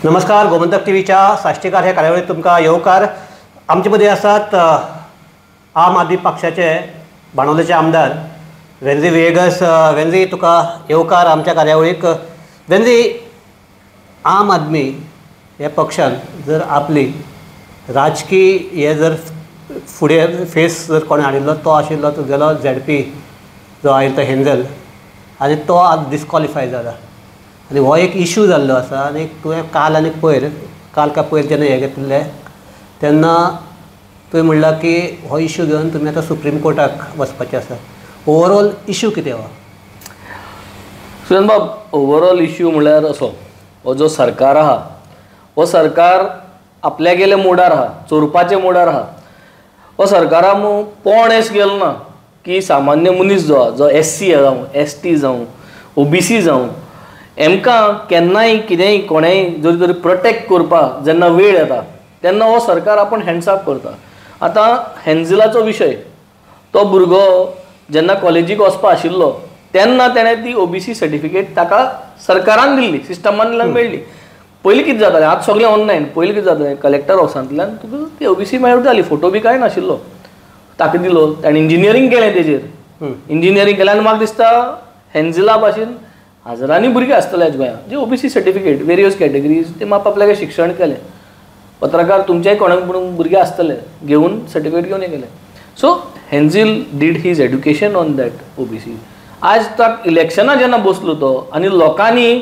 नमस्कार. गोमंतक टीव्हीच्या साष्टीकार ह्या कार्यावळीत तुमका येवकार. आमचे मध्ये आसात आम आदमी पक्षाचे बाणवलेचे आमदार वेंझी विएगस. वेंझी, तुका येवकार आमच्या कार्यावळीक. वेंझी, आम आदमी ह्या पक्षान जर आपली राजकीय हे जर फुडें फेस जर कोणें हाडिल्लो तो आशिल्लो तुगेलो ZP जो आयिल्लो तो हेंझल, आनी तो आज डिस्क्वॉलिफाय जाला आनी हो एक इशू जाल्लो आसा. आनी तुवें काल आनी काल का पयर जेन्ना हें घेतिल्लें तेन्ना तुवें म्हणलां की हो इशू घेवन तुमी आतां सुप्रीम कोर्टाक वचपाचें आसा. ओवरऑल इशू कितें हो? सुरेंद्र बाब, ओवरऑल इशू म्हणल्यार असो, हो जो सरकार आहा हो सरकार आपल्या गेले मोडार आहा, चोरपाचे मोडार आहा. हो सरकारा पोणेस गेलो ना की सामान्य मनीस जो आहा, जो SC जावं ST जावं OBC जावं, एमकां केन्नाय कितेंय कोणेंय जरी तरी प्रोटेक्ट करपाक जेन्ना वेळ येता तेन्ना हो सरकार आपण हँड्स अप करता. आतां हेंझलाचो विशय, तो भुरगो जेन्ना कॉलेजीक वचपा आशिल्लो तेन्ना तेणें ती OBC सर्टिफिकेट ताका सरकारान दिल्ली, सिस्टमांतल्यान मेळ्ळी. पयलीं कितें जातालें, आतां सगळें ऑनलायन. पयलीं कितें जातालें, कलेक्टर ऑफिसांतल्यान तुका ती OBC मेळूंक जाली, फोटो बी कांय नाशिल्लो, ताका दिलो. ताणें इंजिनियरींग केलें तेजेर. इंजिनियरींग केलें आनी म्हाका दिसता हेंझला भाशेन हजारांनी भुरगे आसतले आज गोंयांत जे OBC सर्टिफिकेट वेरियस कॅटेगरीज ते आपल्यागे शिक्षण केलें. पत्रकार तुमचेय कोणाक म्हणून भुरगे आसतले घेवन सर्टिफिकेट घेवन गेले. So Hanzel did his education on that OBC. आज ताका इलेक्शना जेन्ना बसलो तो आनी लोकांनी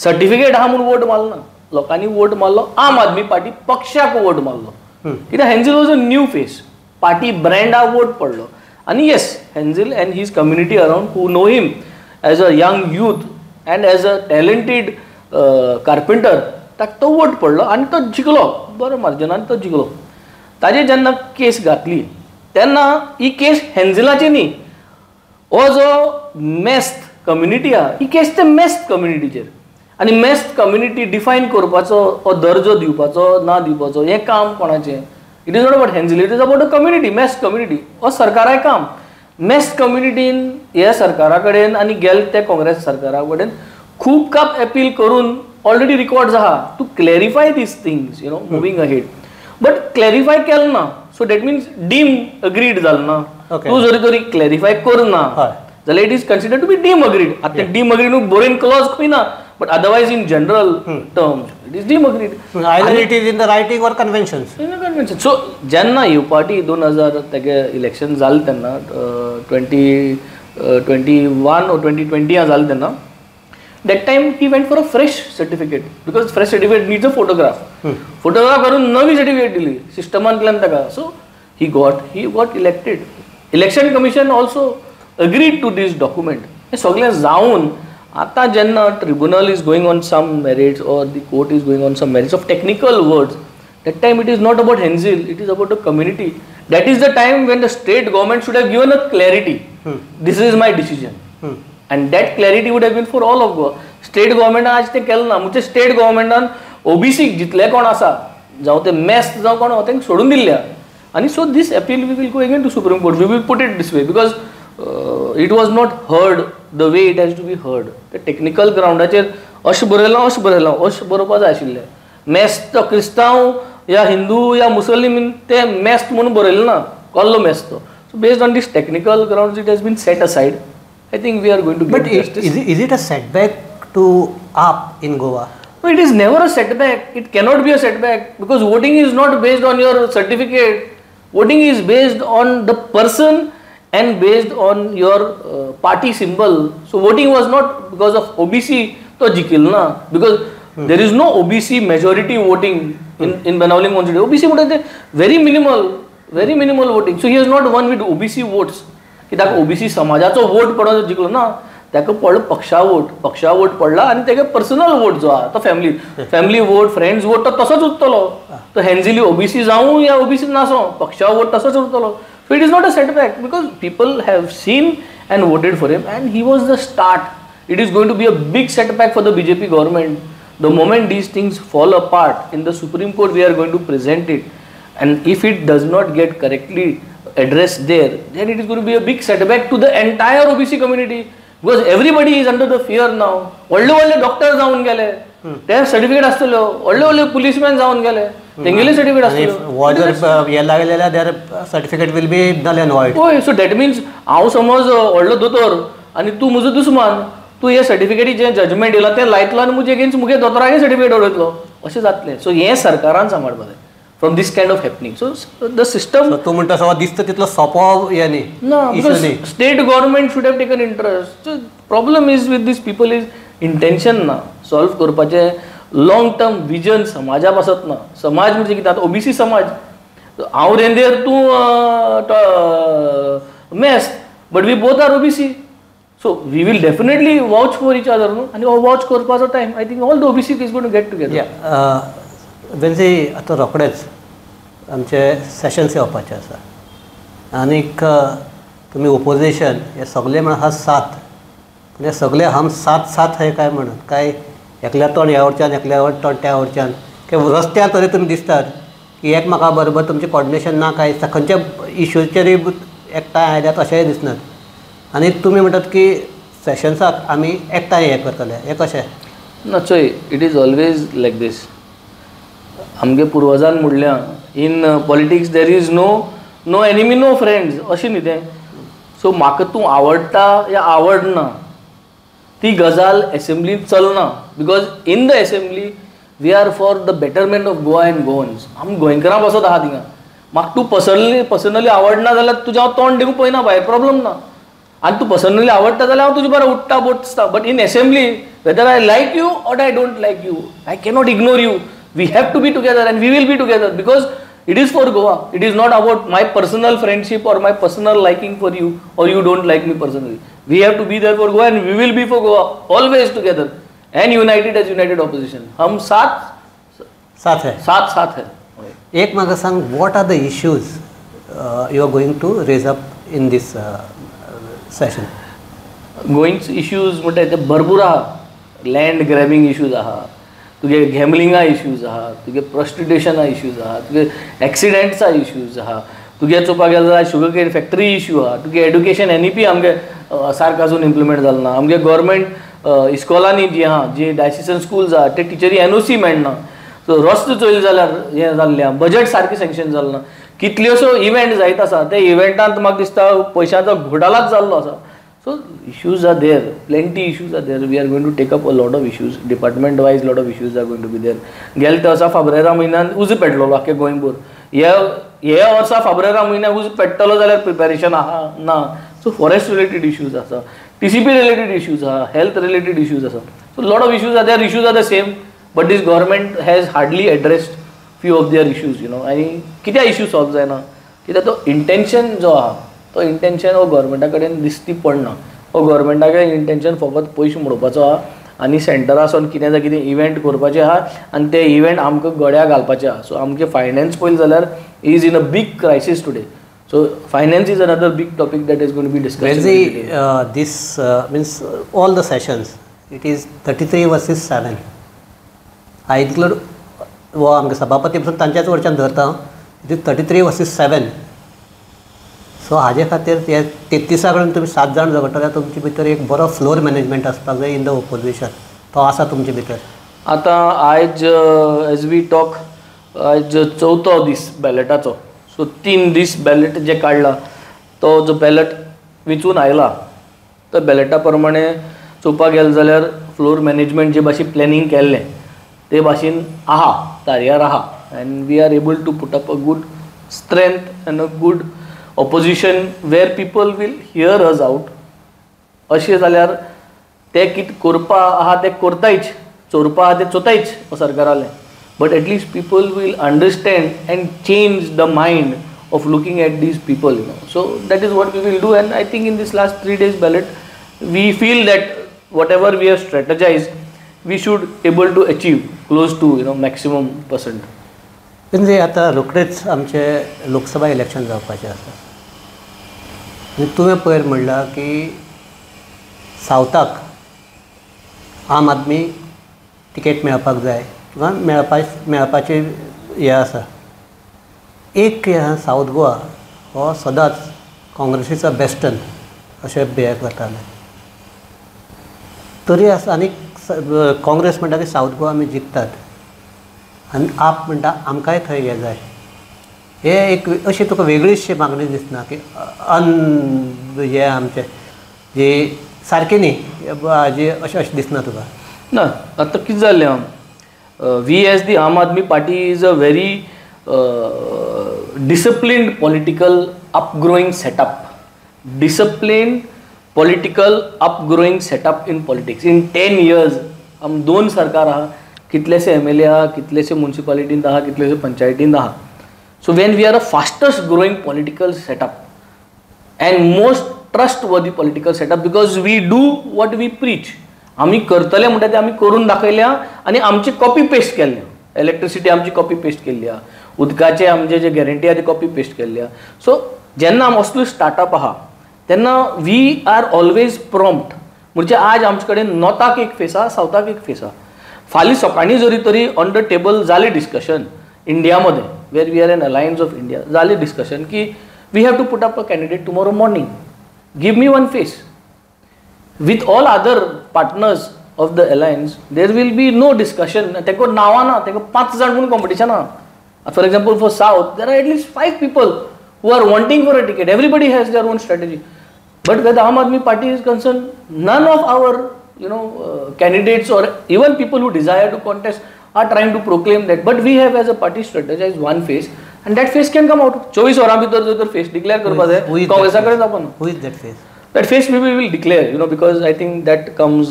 सर्टिफिकेट आहा म्हणून वोट मारलो ना, लोकांनी वोट मारलो आम आदमी पार्टी पक्षाक वोट मारलो. कित्याक Hanzel was a new face, party ब्रँडाक वोट पडलो. आनी yes, Hanzel and his community around who know him as a young youth and as a talented carpenter, ताका तो वोट पडलो आनी तो जिखलो, बरो मार्जिनान तो जिखलो. ताजे जेन्ना केस घातली तेन्ना ही केस हेंझलाची न्ही, हो जो मेस्त कम्युनिटी आहा ही केस ते मेस्त कम्युनिटीचेर. आनी मेस्त कम्युनिटी डिफायन करपाचो, हो दर्जो दिवपाचो ना दिवपाचो हें काम कोणाचें? It is not about Hanzel, it is about a community, Mest community. हो सरकाराय काम. मेस्त कम्युनिटीन ह्या सरकारा कडेन आनी गेल त्या काँग्रेस सरकारा कडेन खूब काप अपील करून ऑलरेडी रिकॉर्ड्स आहा to clarify these things, you know, moving ahead. But clarify केलें ना, so that means deem agreed जालें ना. तूं जरी तरी क्लॅरिफाय करना जाल्यार it is considered to be deem agreed. आतां डीम अग्रीड बरोवन क्लॉज खंय ना, but otherwise in general terms it is deemed agreed. Either it is in the writing or conventions. In the convention. So jenna ह्यो party 2000 तेगे election जालें तेन्ना 2021 or 2020 जालें तेन्ना, that time he went for a fresh certificate because fresh certificate needs a photograph. Photograph करून नवी certificate दिली सिस्टमांतल्यान ताका. So he got elected. Election Commission also agreed to this document. हे सगळें जावन आता जेन्ना tribunal is going on some merits or the court is going on some merits of technical words, that time it is not about Hencil, it is about a community. That is the time when the state government should have given a clarity. This is my decision. And that clarity would have been for all of Goa. State government आज ते केलं ना. म्हणजे state गव्हर्मेंटान OBC जितले कोण आसा जावं ते मेस्त जावं कोण तेंक सोडून दिल्ल्या. आनी so this appeal we will go again to supreme court. We will put it this way because it was not heard the way it has to be heard. ते टेक्निकल ग्राउंडाचेर अशें बरोवपा जाय आशिल्लें. मेस्त क्रिस्तांव या हिंदू या मुसलमान ते मेस्त म्हणून बरयलें ना, कसलो मेस्त तो. So based on this technical grounds it has been set aside. I think we are going to get justice. Is it a setback to AAP in Goa? No, it is never a setback. It cannot be a setback because voting is not based on your certificate. Voting is based on the person and based on your party symbol. So voting was not because of OBC to jikil na, because there is no OBC majority voting in Banawali constituency. OBC vote very minimal voting. So he has not won with OBC votes. की ताका OBC समाजाचो vote पडून जिखलो ना, ताका पडलो पक्षा vote पडला आनी ताका पर्सनल वोट जो आहा तो फॅमिली वोट, फ्रेंड्स वोट तो तसोच उरतलो. तो हेंझिली OBC जावं या OBC नासो, पक्षा वोट तसोच उरतलो. So it is not a setback because people have seen and voted for him and he was the start. It is going to be a big setback for the BJP government. The moment these things fall apart in the Supreme Court, we are going to present it. And if it does not get correctly addressed there, then it is going to be a big setback to the entire OBC community because everybody is under the fear now. Valde doctors जाऊन गेले, ते certificate आसतल्यो व्हडले व्हडले policeman जावन गेले तेंगेले certificate आसतल्यो वो जर हे लागले जाल्यार there certificate will be null and void. होय सो दॅट मिन्स हांव समज व्हडलो दोतोर आनी तूं म्हजो दुस्मान तूं हे सर्टिफिकेटीचें जजमेंट येयला तें लायतलो आनी म्हजे अगेन्स्ट मुगे दोतोरागे सर्टिफिकेट उडयतलो अशें जातलें. सो हें सरकारान सांबाळपाक जाय from these kind of happening. So the system तूं म्हणटा तसो दिसता तितलो सोंपो हे न्ही ना because state government should have taken interest. Problem is with these people is intention ना सॉल्व करपाचें लॉंग टर्म विजन समाजाक आसत ना. समाज म्हणजे कितें आतां ओबीसी समाज हांव रेंदेर तूं मेस but we both are OBC. So we will definitely watch for each other न्हू आनी हो वॉच करपाचो time I think all the OBC is going to get together. वेन्सी आतां रोखडेच आमचे सेशन्स येवपाचे आसा आनीक तुमी ओपोजिशन हे सगळे म्हण आहा साथ हे सगळे हम साथ साथ है काय म्हणून काय एकल्या तोंड ह्या वटच्यान एकल्या तोंड त्या वटच्यान किंवा रस्त्यार तरी तुमी दिसतात की एकमेका बरोबर तुमचें कॉर्डिनेशन ना काय खंयच्या इश्यूचेरूय एकठांय आयल्यात अशेंय दिसनात. आनी तुमी म्हणटात की सेशन्साक आमी एकठांय हें करतले हें कशें ना चोय it is always like this. आमगे पुर्वजान म्हणल्या in politics there is no enemy no friends अशें न्ही तें. सो म्हाका तूं आवडटा या आवडना ती गजाल एसेंब्लीन चलना because in the assembly we are for the betterment of Goa and Goans. आमी गोंयकारां बसत आहा थिंगा म्हाका तूं पर्सनली आवडना जाल्यार तुजें हांव तोंड दिवंक पळयना भायर प्रॉब्लम ना. आनी तूं पर्सनली आवडटा जाल्यार हांव तुजे बरो उठ्ठा बोसता. But in assembly whether I like you or I don't like you I cannot ignore you. We have to be together and we will be together because it is for Goa. It is not about my personal friendship or my personal liking for you or you don't like me personally. We have to be there for Goa and we will be for Goa always together and united as united opposition. हम साथ है. एक म्हाका सांग what are the issues you are going to raise up in this session? Goings issues म्हणटा ते भरपूर आहा. Land grabbing issues आहा तुगे गॅमलिंगा इश्यूज आहा तुगे प्रॉस्टिट्युशना इश्यूज आहा तुगे एक्सिडेंट्सा इश्यूज आहा तुगे चोवपाक गेले जाल्यार शुगर केन फॅक्टरी इश्यू आहा तुगे एड्युकेशन NEP आमगे सारको अजून इम्प्लिमेंट जालो ना. आमगे गव्हर्मेंट इस्कॉलांनी जी आहा जी डायसिसन स्कूल्स आहा ते टिचरी NOC मेळना. सो रस्तो चोयले जाल्यार हें जाल्लें आहा बजट सारकें सँक्शन जालो ना. कितल्योशो इव्हेंट जायत आसा ते इव्हेंटांत म्हाका दिसता पयशांचो घोटाळाच जाल्लो आसा. So issues are there, plenty issues are there. We are going to take up a lot of issues, department wise lot of issues are going to be there. गेल्या वर्सा फेब्रुवारी म्हयन्यान उज पेटलो आख्खे गोंयभर. ह्या वर्सा फेब्रुवारी म्हयन्यान उज पेट्टलो जाल्यार प्रिपेरेशन आहा ना. सो फॉरेस्ट रिलेटेड इश्यूज आसा TCP रिलेटेड इश्यूज आहा हेल्थ रिलेटेड इश्यूज आसा. So lot of issues are there. Issues are the same but this government has hardly addressed few of their issues you know. आनी कित्याक issue solve जायना कित्याक तो intention जो आहा तो इंटेन्शन हो गव्हर्मेंटा कडेन दिसती पडना. हो गव्हर्मेंटाचे इंटेन्शन फकत पयशे मोडपाचो आहा आनी सेंटरासून कितें ना कितें इव्हेंट करपाचें आहा आनी ते इव्हेंट आमकां गड्या घालपाचें आहा. सो आमचे फायनान्स पळयलें जाल्यार is in a big crisis today. So finance is another big topic that is going to be discussed. This means all the sessions it is 33 versus 7. हांव इतलो वो आमगे सभापती पसून तांच्याच वरच्यान धरता इट इज 33 versus 7. सो हाजे खातीर हे 33 कडेन तुमी 7 जाण झगडटले तुमचे भितर एक बरो फ्लोर मॅनेजमेंट आसपाक जाय इन द ओपोजिशन. तो आसा तुमचे भितर. आतां आयज एज वी टॉक आयज 4थो दीस बॅलेटाचो. सो 3 दीस बॅलेट जे काडला तो जो बॅलेट वेंचून आयला तो बॅलेटा प्रमाणे चोवपाक गेले जाल्यार फ्लोर मॅनेजमेंट जे भाशेन प्लॅनिंग केल्लें ते भाशेन आहा तयार आहा and we are able to put up a good strength and a good opposition where people will hear us out. अशें जाल्यार ते कितें करपा आहा ते करतायच चोरपा आहा ते चोतायच हो सरकारालें. But at least people will understand and change the mind of looking at these people you know. So that is what we will do and I think in this last 3 days ballot we feel that whatever we have strategise we should able to achieve close to you know maximum %. म्हणजे आतां रोखडेच आमचे Lok Sabha election जावपाचें आसा आनी तुवें पयर म्हणलां की सावथाक आम आदमी तिकेट मेळपाक जाय किंवा मेळपाचें हें आसा. एक सावथ गोवा हो सदांच काँग्रेसीचो बेस्टन अशें हें करताले तरी आसा. आनी काँग्रेस म्हणटा की साऊथ गोवा आमी जिखतात आनी आप म्हणटा आमकांय थंय हें जाय, हे एक अशी तुका वेगळीशी मागणी दिसना की हे आमचें जे सारकें न्ही जे अशें दिसना तुका? ना, आतां कितें जाल्लें we as the Aam Aadmi Party is a very disciplined political upgrowing setup, disciplined political upgrowing setup in politics. In 10 years हम 2 सरकार आहा, कितलेशे MLA आहा, कितलेशे म्युनिसिपालिटींत आहा, कितलेशे पंचायतींत आहा. So when we are a fastest growing political setup and most trustworthy political setup because we do what we preach. आम्ही करतले म्हणटा ते आम्ही करून दाखयल्या आनी आमची कॉपी पेस्ट केल्ल्या. इलेक्ट्रिसिटी आमची कॉपी पेस्ट केल्ल्या, उदकाचे आमचे जे गॅरंटी आहा ती कॉपी पेस्ट केल्ल्या. सो जेन्ना असलो स्टार्टअप आहा तेन्ना वी आर ऑलवेज प्रॉम्प्ट. म्हणजे आज आमचे कडेन नॉर्थाक एक फेस आहा, सावथाक एक फेस आहा. फाल्यां सकाळीं जरी तरी ऑन द टेबल जालें डिस्कशन इंडियामध्ये where we are an alliance of India, जालें डिस्कशन की we have to put up a candidate tomorrow morning, give me one face. With all other partners of the alliance, there will be no discussion. तेको नावा ना, तेको 5 जाण म्हणून competition ना. For example, for South, there are at least 5 people who are wanting for a ticket. Everybody has their own strategy. But where the Aam Aadmi Party is concerned, none of our candidates or even people who desire to contest are trying to proclaim that. But we have as a party strategized one face, and that face can come out. 24 hours भितर जर face declare करपा जाय, काँग्रेसाकडे आपण. Who is that face? That face we will declare, because I think that comes,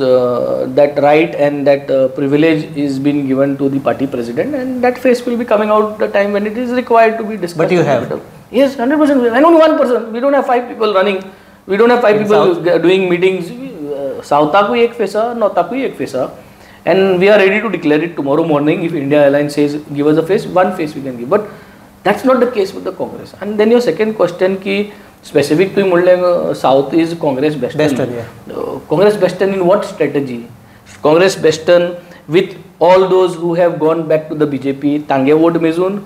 that right and that privilege is being given to the party president, and that face will be coming out the time when it is required to be discussed. But you have? Yes, 100%. And only one person. We don't have 5 people running. We don't have 5 people doing meetings. Southakui ek face, Northakui ek face, and we are ready to declare it tomorrow morning if India Alliance says give us a face. One face we can give. But that's not the case with the Congress. And then your second question ki specific to म्हणलें South is Congress Western. Congress Western in what strategy? Congress Western with all those who have gone back to the BJP, तांगे vote मेजून,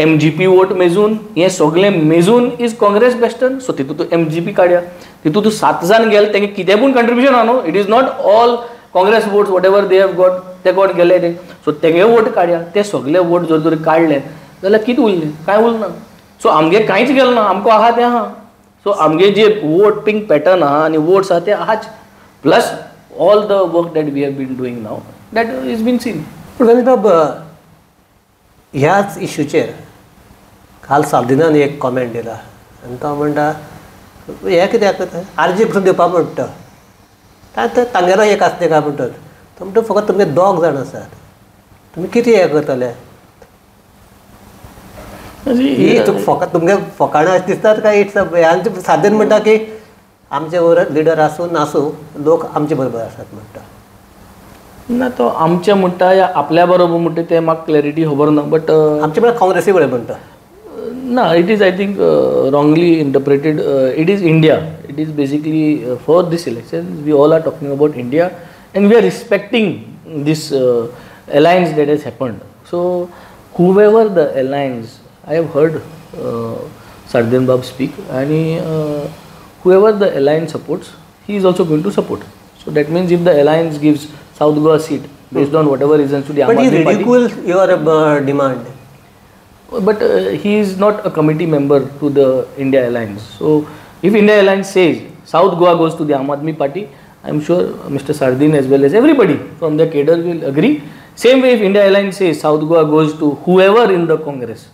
MGP vote मेजून, हे सगळे मेजून is Congress Western. So तितू तू MGP काढया, तितू तू 7 जाण गेले, तेंगे कितें पूण contribution आहा न्हू. It is not all Congress votes whatever they have got, ते got गेले ते. So तेंगे वोट काढया, ते सगळे वोट जर जर काढले जाल्यार कितें उरलें? कांय उरना. So आमगे कांयच गेलें ना, आमकां आहा तें आहा. So आमगे जे वोटिंग पॅटर्न आहा आनी वोट्स आहा ते आहाच, plus all the work that we have been doing now that is been seen. पण बाब ह्याच इश्यूचेर काल सावदिनान एक कॉमेंट दिला आनी तो म्हणटा हे कित्याक आर्जी पसून दिवपाक म्हणटा तांगेलो एक आसता काय म्हणटात. तो म्हणटा फकत तुमगे 2 जाण आसात, तुमी कितें हे करतले? ही फकत तुमगे फकाणां अशें दिसतात काय इट्स ह्यांचे साधन म्हणटा की आमचे लिडर आसूं नासूं लोक आमचे बरोबर आसात म्हणटा. ना तो आमचे म्हणटा या आपल्या बरोबर म्हणटा ते म्हाका क्लॅरिटी खबर ना. बट आमचे म्हळ्यार काँग्रेसी बरोबर म्हणटा ना. It is I think wrongly interpreted. It is India. It is basically for this election we all are talking about India and we are respecting this alliance that has happened. So whoever the alliance, I have heard Sardin Bab speak, and whoever the alliance supports, he is also going to support. So that means if the alliance gives South Goa seat based on whatever reasons to the Aam Aadmi Party, but he ridicules your demand. But he is not a committee member to the India Alliance. So if India Alliance says South Goa goes to the Aam Aadmi Party, I am sure Mr. Sardin as well as everybody from the cadre will agree. Same way if India Alliance says South Goa goes to whoever in the Congress,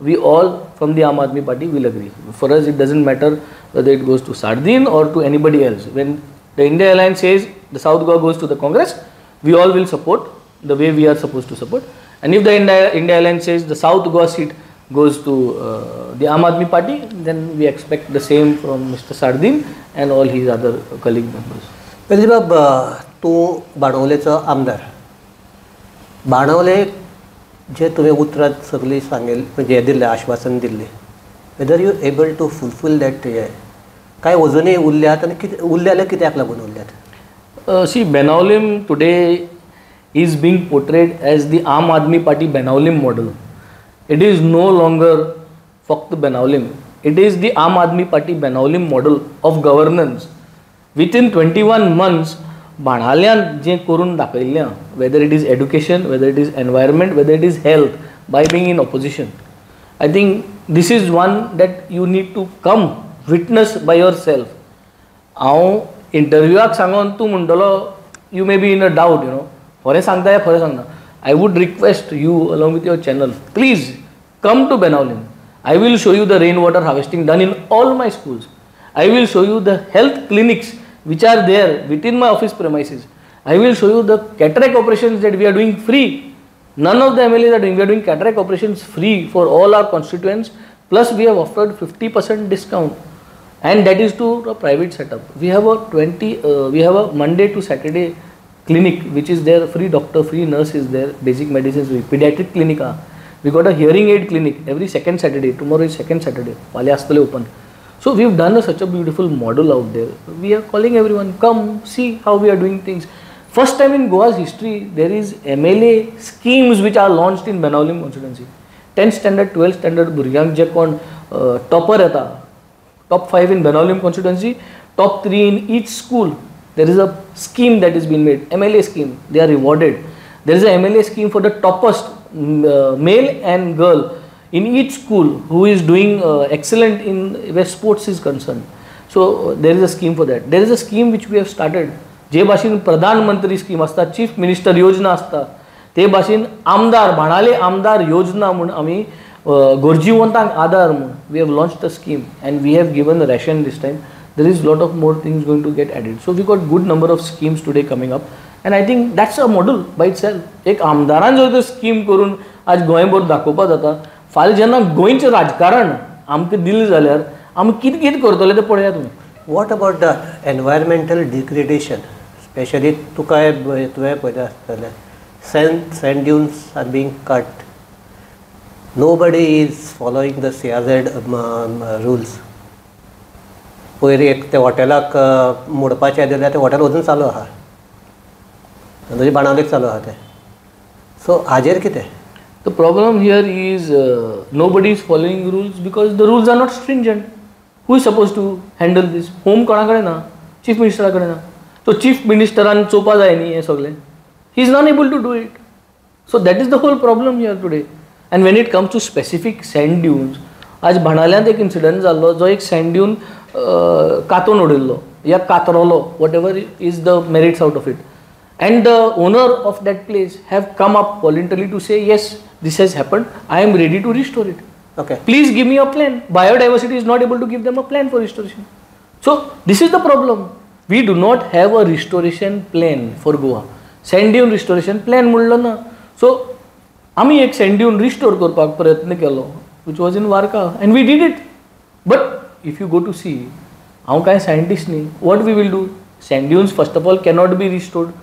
we all from the Aam Aadmi Party will agree. For us it doesn't matter whether it goes to Sardin or to anybody else. When the India Alliance says the South Goa goes to the Congress, we all will support the way we are supposed to support. And if the India Alliance says the South Goa seat goes to the Aam Aadmi Party, then we expect the same from Mr. Sardin and all his other colleague members. Venzy Bab, तूं बाणवलेचो आमदार. बाणवले जे तुवें उतरां सगळीं सांगेल म्हणजे दिल्लें आश्वासन दिल्लें, whether you able to fulfil that हे काय अजुनूय उरल्यात आनी कितें उरले जाल्यार कित्याक लागून उरल्यात? See, Benaulim today is being portrayed as the Aam Aadmi Party Benaulim model. It is no longer Fakt Benaulim. It is the Aam Aadmi Party Benaulim model of governance. Within 21 months बाणाल्यान जें करून दाखयल्लें whether it is education, whether it is environment, whether it is health, by being in opposition. I think this is one that you need to come witness by yourself. हांव इंटरव्यूआक सांगून तूं म्हणटलो you may be in a doubt, you know, खरें सांगता या खरें सांगता. I would request you along with your channel, please come to Benaulim. I will show you the rainwater harvesting done in all my schools. I will show you the health clinics which are there within my office premises. I will show you the cataract operations that we are doing free. None of the MLAs are doing. We are doing cataract operations free for all our constituents. Plus we have offered 50% discount, and that is to a private setup. We have a Monday to Saturday clinic which is there, free doctor, free nurse is there, basic medicines, pediatric clinic. We got a hearing aid clinic every second Saturday. Tomorrow is second Saturday. Palyastale open. So we've done such a beautiful model out there. We are calling everyone, come see how we are doing things. First time in Goa's history there is MLA schemes which are launched in Benaulim constituency. 10th standard, 12th standard भुरग्यांक जे कोण topper येता, top 5 in Benaulim constituency, top 3 in each school. There is a scheme that is being made, MLA scheme. They are rewarded. There is a MLA scheme for the toppest male and girl in each school who is doing excellent in where sports is concerned. So there is a scheme for that. There is a scheme which we have started. जे भाशेन प्रधानमंत्री scheme आसता, chief minister योजना आसता, ते भाशेन आमदार बाणाले आमदार योजना म्हूण आमी गोरजीवंतांक आदार म्हूण we have launched a scheme and we have given the ration this time. There is lot of more things going to get added. So we got good number of schemes today coming up, and I think that's a model by itself. एक आमदारान जर scheme करून आज गोंयभर दाखोवपा जाता, फाल्यां जेन्ना गोंयचें राजकारण आमकां दिलें जाल्यार आमी कितें कितें करतले तें पळया तुमी. What about the environmental degradation? Especially तुवें पळयता आसतलें sand dunes are being cut. Nobody is following the CRZ rules. पयलीं एक त्या हॉटेलाक मोडपाचें दिल्यार तें हॉटेल अजून चालू आहा, म्हणजे बाणावलेक चालू आहा तें. सो हाजेर कितें? The problem here is nobody is following rules because the rules are not stringent. Who is supposed to handle this? Home कोणा कडेन ना, चीफ मिनिस्टरा कडेन ना. So चीफ मिनिस्टरान चोवपा जाय न्ही हें सगळें. He is not able to do it. So that is the whole problem here today. And when it comes to specific sand dunes, आज बाणाल्यांत एक इन्सिडंट जाल्लो जो एक sand dune कातून उडयल्लो या कातरलो, whatever is the merits out of it, and the owner of that place have come up voluntarily to say yes, this has happened, I am ready to restore it. Okay, please give me a plan. Biodiversity is not able to give them a plan for restoration. So this is the problem. We do not have a restoration plan for Goa. Sand dune restoration plan म्हणलो ना. So आमी एक sand dune restore करपाक प्रयत्न केलो which was in Varka, and we did it. But if you go to see, हांव काय scientist न्ही, what we will do? Sand dunes first of all cannot be restored.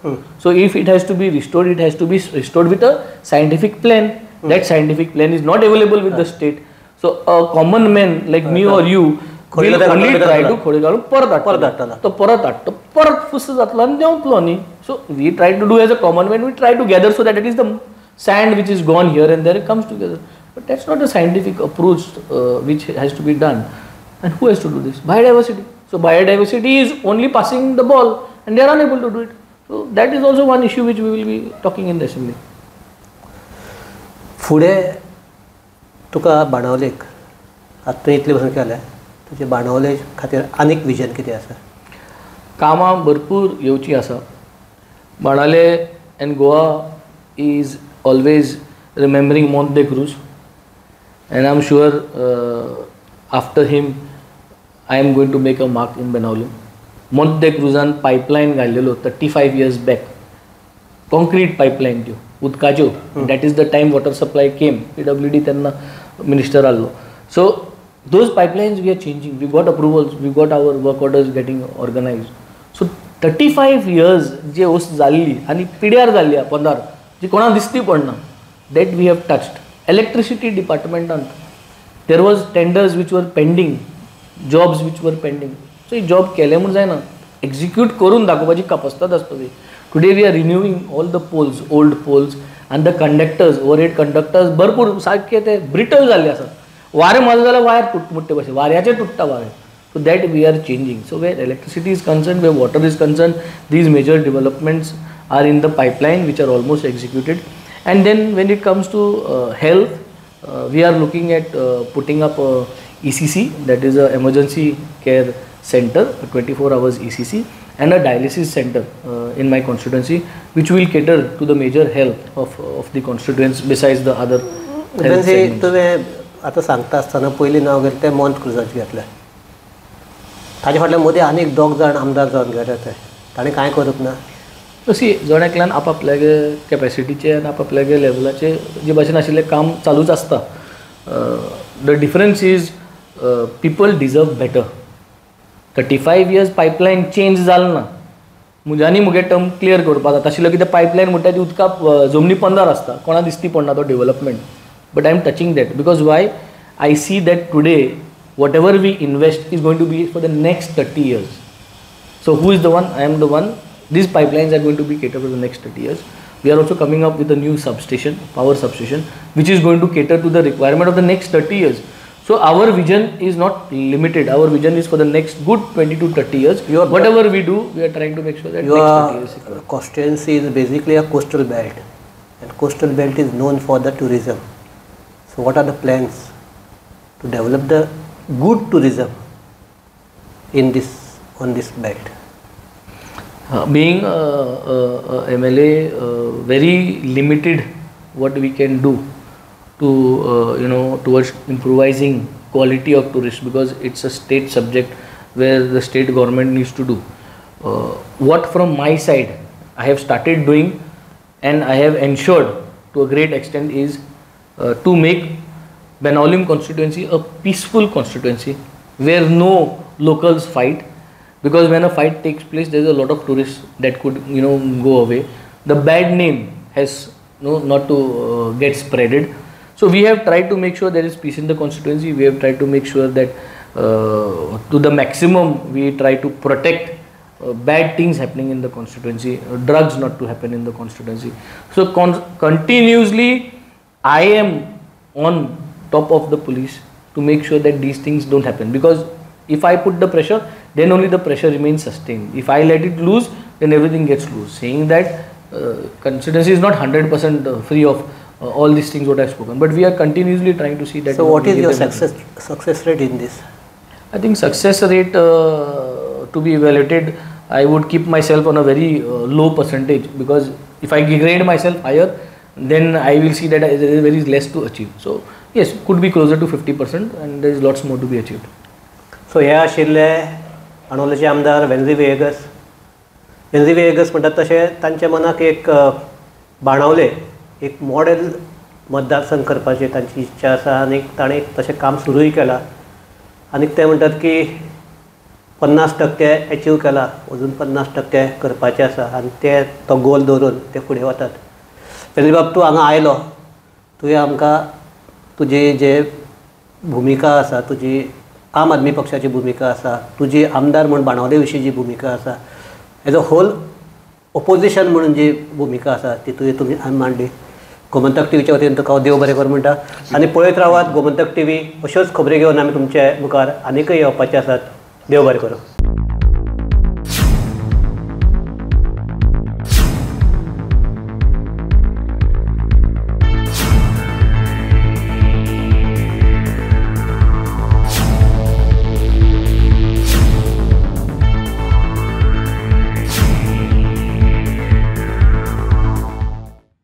So if it has to be restored, it has to be restored with a scientific plan. That scientific plan is not available with the state. So a common man like me or you will only try to Khode घालून परत हाडटलो. तो परत हाडटो, परत फुस जातलो आनी देंवतलो न्ही. So we try to do as a common man, we try to gather so that at least the sand which is gone here and there comes together. But that's not a scientific approach which has to be done. And who has to do this? Biodiversity. So biodiversity is only passing the ball and they are unable to do it. So that is also one issue which we will be talking in the assembly. फुडें तुका बाणावलेक आतां इतले भशेन केलें, तुजे बाणावले खातीर आनीक vision कितें आसा? कामां भरपूर येवची आसा. Benaulim and Goa is always remembering Monte Cruz, and I'm sure after him I am going to make a mark in Benaulim. Monte Cruzan pipeline घाल्लेलो 35 years back, concrete pipeline त्यो उदकाच्यो. That is the time water supply came. PWD तेन्ना minister आल्लो. So those pipelines we are changing. We got approvals, we got our work orders getting organized. So 35 years जे ओस जाल्ली आनी पिड्यार जाल्ली पंदार जी कोणा दिसती पडना, that we have touched. Electricity departmentant there was tenders which were pending, jobs which were pending. So he job केले म्हूण जायना, execute करून दाखोवपाची capacity आसतली. Today we are renewing all the poles, old poles, and the conductors, overhead conductors भरपूर सारखे ते brittle जाल्ले आसात. वारें मारलें जाल्यार वायर तुट्टा भशेन वाऱ्याचे तुट्टा वारें. So that we are changing. So where electricity is concerned, where water is concerned, these major developments are in the pipeline which are almost executed. And then when it comes to health, we are looking at putting up a ECC, that is a emergency care center, a 24 hours ECC, and a dialysis center in my constituency, which will cater to the major health of the constituents besides the other health segments. तुवें आतां सांगता आसतना पयलीं नांव घेतलें तें मोंत क्रुजाचें घेतलें. ताजे फाटल्यान मदीं आनीक 2 जाण आमदार जावन गेले ते ताणें कांय करूंक ना. तशी जणांकल्यान आपापल्यागे कॅपॅसिटीचे आनी आपापल्यागे लेवलाचे जे भाशेन आशिल्लें काम चालूच आसता. The difference is people deserve better. 35 years pipeline change जालें ना. म्हज्यानी मुगे टर्म क्लियर करपाक जाता आशिल्लो कित्याक पायपलायन म्हणटा ती उदका जमनी पंदर आसता, कोणा दिसती पडना तो development. But I am touching that because why I see that today whatever we invest is going to be for the next 30 years. So who is the one? I am the one. These pipelines are going to be catered for the next 30 years. We are also coming up with a new substation, power substation, which is going to cater to the requirement of the next 30 years. So our vision is not limited. Our vision is for the next good 20 to 30 years. Whatever we do, we are trying to make sure that your next 30 years is secure. constituency is basically a coastal belt, and coastal belt is known for the tourism. So what are the plans to develop the good tourism in this on this belt? Being MLA, very limited what we can do to towards improvising quality of tourists, because it's a state subject where the state government needs to do. What from my side I have started doing and I have ensured to a great extent is to make Benaulim constituency a peaceful constituency where no locals fight. Because when a fight takes place, there is a lot of tourists that could go away. The bad name has not to get spreaded. So we have tried to make sure there is peace in the constituency. We have tried to make sure that to the maximum we try to protect bad things happening in the constituency, drugs not to happen in the constituency. So continuously I am on top of the police to make sure that these things don't happen. Because if I put the pressure, then only the pressure remains sustained. If I let it loose, then everything gets loose. Saying that constituency is not 100% free of all these things what I have spoken, but we are continuously trying to see that. So what is your success rate in this? I think success rate to be evaluated, I would keep myself on a very low percentage, because if I grade myself higher, then I will see that there is very less to achieve. So yes, could be closer to 50% and there is lots more to be achieved. So हे आशिल्ले बाणावलेचे आमदार वेन्झी विएगस. वेन्झी विएगस म्हणटात तशें तांच्या मनाक एक बाणावले एक model मतदारसंघ करपाची तांची इच्छा आसा, आनी ताणें तशें काम सुरूय केलां. आनी ते म्हणटात की 50% एचीव केला, अजून 50% करपाचें आसा, आनी ते तो गोल दवरून ते फुडें वतात. वेन्झी बाब, तूं हांगा आयलो, तुवें आमकां तुजी जे भुमिका आसा, तुजी आम आदमी पक्षाची भूमिका आसा, तुजी आमदार म्हणून बाणावले विशीं जी भूमिका आसा, एज अ होल ओपोजिशन म्हणून जी भूमिका आसा ती तुमी मांडली. गोमंतक टीव्हीच्या वतीन तुका देव बरें कर म्हणटा. आनी पळयत रावात गोमंतक टीव्ही. अश्योच खबरी घेवन आमी तुमचे मुखार आनीकय येवपाचे आसात. देव बरें करूं.